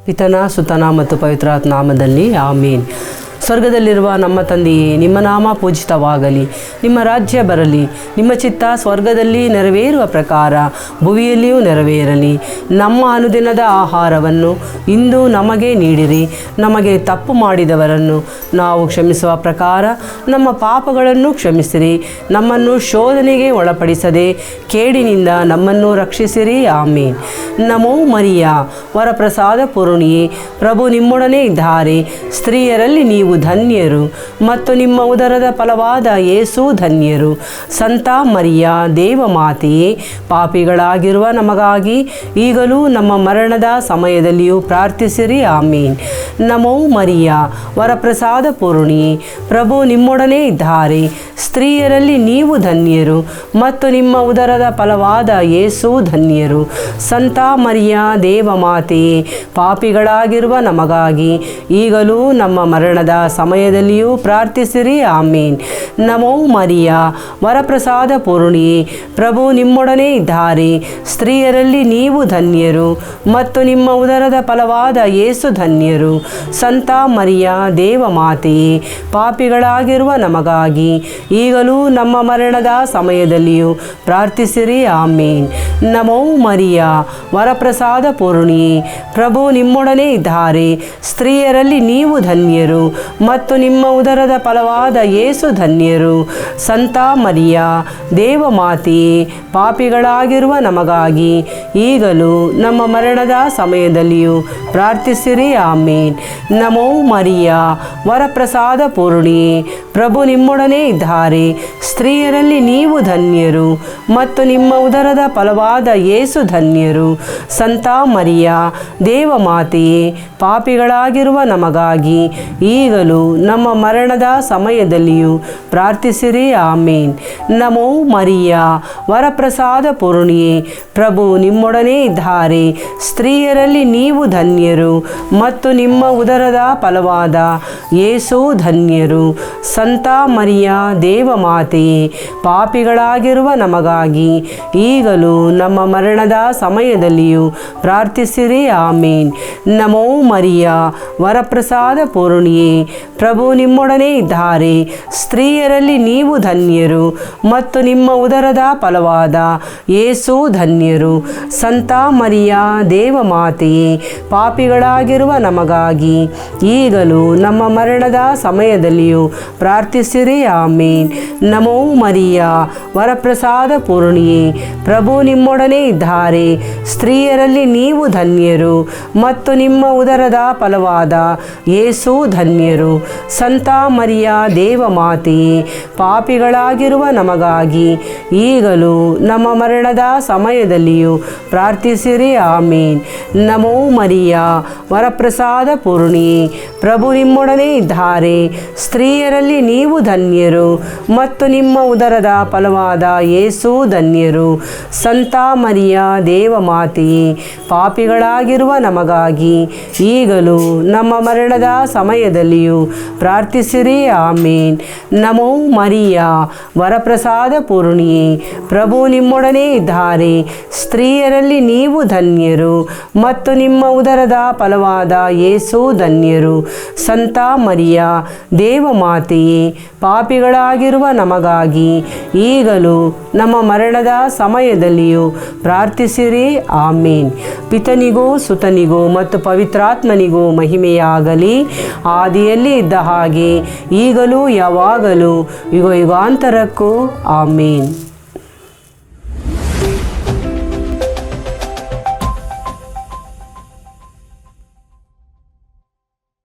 ಪಿತನ ಸುತನ ಮತ್ತು ಪವಿತ್ರಾತ್ಮ ನಾಮದಲ್ಲಿ ಆಮೀನ್. ಸ್ವರ್ಗದಲ್ಲಿರುವ ನಮ್ಮ ತಂದೆಯೇ, ನಿಮ್ಮ ನಾಮ ಪೂಜಿತವಾಗಲಿ, ನಿಮ್ಮ ರಾಜ್ಯ ಬರಲಿ, ನಿಮ್ಮ ಚಿತ್ತ ಸ್ವರ್ಗದಲ್ಲಿ ನೆರವೇರುವ ಪ್ರಕಾರ ಭುವಿಯಲ್ಲಿಯೂ ನೆರವೇರಲಿ. ನಮ್ಮ ಅನುದಿನದ ಆಹಾರವನ್ನು ಇಂದು ನಮಗೆ ನೀಡಿರಿ. ನಮಗೆ ತಪ್ಪು ಮಾಡಿದವರನ್ನು ನಾವು ಕ್ಷಮಿಸುವ ಪ್ರಕಾರ ನಮ್ಮ ಪಾಪಗಳನ್ನು ಕ್ಷಮಿಸಿರಿ. ನಮ್ಮನ್ನು ಶೋಧನೆಗೆ ಒಳಪಡಿಸದೆ ಕೇಡಿನಿಂದ ನಮ್ಮನ್ನು ರಕ್ಷಿಸಿರಿ. ಆಮೀನ್. ನಮೋ ಮರಿಯ, ವರಪ್ರಸಾದ ಪೂರ್ಣಿಯೇ, ಪ್ರಭು ನಿಮ್ಮೊಡನೆ ಇದ್ದಾರೆ. ಸ್ತ್ರೀಯರಲ್ಲಿ ನೀವು ಧನ್ಯರು ಮತ್ತು ನಿಮ್ಮ ಉದರದ ಫಲವಾದ ಯೇಸು ಧನ್ಯರು. ಸಂತ ಮರಿಯ, ದೇವಮಾತೆಯೇ, ಪಾಪಿಗಳಾಗಿರುವ ನಮಗಾಗಿ ಈಗಲೂ ನಮ್ಮ ಮರಣದ ಸಮಯದಲ್ಲಿಯೂ ಪ್ರಾರ್ಥಿಸಿರಿ. ಆಮೀನ್. ನಮೋ ಮರಿಯ, ವರಪ್ರಸಾದ ಪೂರ್ಣಿಯೇ, ಪ್ರಭು ನಿಮ್ಮೊಡನೆ ಇದ್ದಾರೆ. ಸ್ತ್ರೀಯರಲ್ಲಿ ನೀವು ಧನ್ಯರು ಮತ್ತು ನಿಮ್ಮ ಉದರದ ಫಲವಾದ ಯೇಸು ಧನ್ಯರು. ಸಂತ ಮರಿಯ, ದೇವಮಾತೆಯೇ, ಪಾಪಿಗಳಾಗಿರುವ ನಮಗಾಗಿ ಈಗಲೂ ನಮ್ಮ ಮರಣದ ಸಮಯದಲ್ಲಿಯೂ ಪ್ರಾರ್ಥಿಸಿರಿ. ಆಮೀನ್. ನಮೋ ಮರಿಯ, ವರಪ್ರಸಾದ ಪೂರ್ಣಿಯೇ, ಪ್ರಭು ನಿಮ್ಮೊಡನೆ ಇದ್ದಾರೆ. ಸ್ತ್ರೀಯರಲ್ಲಿ ನೀವು ಧನ್ಯರು ಮತ್ತು ನಿಮ್ಮ ಉದರದ ಫಲವಾದ ಯೇಸು ಧನ್ಯರು. ಸಂತ ಮರಿಯ, ದೇವಮಾತೆಯೇ, ಪಾಪಿಗಳಾಗಿರುವ ನಮಗಾಗಿ ಈಗಲೂ ನಮ್ಮ ಮರಣದ ಸಮಯದಲ್ಲಿಯೂ ಪ್ರಾರ್ಥಿಸಿರಿ. ಆಮೀನ್. ನಮೋ ಮರಿಯ, ವರಪ್ರಸಾದ ಪೂರ್ಣಿಯೇ, ಪ್ರಭು ನಿಮ್ಮೊಡನೆ ಇದ್ದಾರೆ. ಸ್ತ್ರೀಯರಲ್ಲಿ ನೀವು ಧನ್ಯರು ಮತ್ತು ನಿಮ್ಮ ಉದರದ ಫಲವಾದ ಯೇಸು ಧನ್ಯರು. ಸಂತ ಮರಿಯ, ದೇವಮಾತೆಯೇ, ಪಾಪಿಗಳಾಗಿರುವ ನಮಗಾಗಿ ಈಗಲೂ ನಮ್ಮ ಮರಣದ ಸಮಯದಲ್ಲಿಯೂ ಪ್ರಾರ್ಥಿಸಿರಿ. ಆಮೀನ್. ನಮೋ ಮರಿಯ, ವರಪ್ರಸಾದ ಪೂರ್ಣಿಯೇ, ಪ್ರಭು ನಿಮ್ಮೊಡನೆ ಇದ್ದಾರೆ. ಸ್ತ್ರೀಯರಲ್ಲಿ ನೀವು ಧನ್ಯರು ಮತ್ತು ನಿಮ್ಮ ಉದರದ ಫಲವಾದ ಯೇಸು ಧನ್ಯರು. ಸಂತ ಮರಿಯ, ದೇವಮಾತೆಯೇ, ಪಾಪಿಗಳಾಗಿರುವ ನಮಗಾಗಿ ಈಗಲೂ ನಮ್ಮ ಮರಣದ ಸಮಯದಲ್ಲಿಯೂ ಪ್ರಾರ್ಥಿಸಿರಿ. ಆಮೀನ್. ನಮೋ ಮರಿಯ, ವರಪ್ರಸಾದ ಪೂರ್ಣಿಯೇ, ಪ್ರಭು ನಿಮ್ಮೊಡನೆ ಇದ್ದಾರೆ. ಸ್ತ್ರೀಯರಲ್ಲಿ ನೀವು ಧನ್ಯರು ಮತ್ತು ನಿಮ್ಮ ಉದರದ ಫಲವಾದ ಯೇಸು ಧನ್ಯರು. ಸಂತ ಮರಿಯ, ದೇವಮಾತೆಯೇ, ಪಾಪಿಗಳಾಗಿರುವ ನಮಗಾಗಿ ಈಗಲೂ ನಮ್ಮ ಮರಣದ ಸಮಯದಲ್ಲಿಯೂ ಪ್ರಾರ್ಥಿಸಿರಿ. ಆಮೀನ್. ನಮೋ ಮರಿಯ, ವರಪ್ರಸಾದ ಪೂರ್ಣಿಯೇ, ಪ್ರಭು ನಿಮ್ಮೊಡನೆ ಇದ್ದಾರೆ. ಸ್ತ್ರೀಯರಲ್ಲಿ ನೀವು ಧನ್ಯರು ಮತ್ತು ನಿಮ್ಮ ಉದರದ ಫಲವಾದ ಯೇಸು ಧನ್ಯರು. ಸಂತ ಮರಿಯ, ದೇವಮಾತೆಯೇ, ಪಾಪಿಗಳಾಗಿರುವ ನಮಗಾಗಿ ಈಗಲೂ ನಮ್ಮ ಮರಣದ ಸಮಯದಲ್ಲಿಯೂ ಪ್ರಾರ್ಥಿಸಿರಿ. ಆಮೀನ್. ನಮೋ ಮರಿಯ, ವರಪ್ರಸಾದ ಪೂರ್ಣಿಯೇ, ಪ್ರಭು ನಿಮ್ಮೊಡನೆ ಇದ್ದಾರೆ. ಸ್ತ್ರೀಯರಲ್ಲಿ ನೀವು ಧನ್ಯರು ಮತ್ತು ನಿಮ್ಮ ಉದರದ ಫಲವಾದ ಯೇಸು ಧನ್ಯರು. ಸಂತ ಮರಿಯ, ದೇವಮಾತೆಯೇ, ಪಾಪಿಗಳಾಗಿರುವ ನಮಗಾಗಿ ಈಗಲೂ ನಮ್ಮ ಮರಣದ ಸಮಯದಲ್ಲಿಯೂ ಪ್ರಾರ್ಥಿಸಿರಿ. ಆಮೀನ್. ನಮೋ ಮರಿಯ, ವರಪ್ರಸಾದ ಪೂರ್ಣಿಯೇ, ಪ್ರಭು ನಿಮ್ಮೊಡನೆ ಇದ್ದಾರೆ. ಸ್ತ್ರೀಯರಲ್ಲಿ ನೀವು ಧನ್ಯರು ಮತ್ತು ನಿಮ್ಮ ಉದರದ ಫಲವಾದ ಯೇಸು ಧನ್ಯರು. ಸಂತ ಮರಿಯ, ದೇವಮಾತೆಯೇ, ಪಾಪಿಗಳಾಗಿರುವ ನಮಗಾಗಿ ಈಗಲೂ ನಮ್ಮ ಮರಣದ ಸಮಯದಲ್ಲಿಯೂ ಪ್ರಾರ್ಥಿಸಿರಿ. ಆಮೀನ್. ನಮೋ ಮರಿಯ, ವರಪ್ರಸಾದ ಪೂರ್ಣಿಯೇ, ಪ್ರಭು ನಿಮ್ಮೊಡನೆ ಇದ್ದಾರೆ. ಸ್ತ್ರೀಯರಲ್ಲಿ ನೀವು ಧನ್ಯರು ಮತ್ತು ನಿಮ್ಮ ಉದರದ ಫಲವಾದ ಯೇಸು ಧನ್ಯರು. ಸಂತ ಮರಿಯ, ದೇವಮಾತೆಯೇ, ಪಾಪಿಗಳಾಗಿರುವ ನಮಗಾಗಿ ಈಗಲೂ ನಮ್ಮ ಮರಣದ ಸಮಯದಲ್ಲಿಯೂ ಪ್ರಾರ್ಥಿಸಿರಿ. ಆಮೀನ್. ಪಿತನಿಗೂ ಸುತನಿಗೂ ಮತ್ತು ಪವಿತ್ರಾತ್ಮನಿಗೂ ಮಹಿಮೆಯಾಗಲಿ, ಆದಿಯಲ್ಲಿ ಇದ್ದ ಹಾಗೆ ಈಗಲೂ ಯಾವಾಗಲೂ ಯುಗ ಯುಗಾಂತರಕ್ಕೂ. ಆಮೀನ್.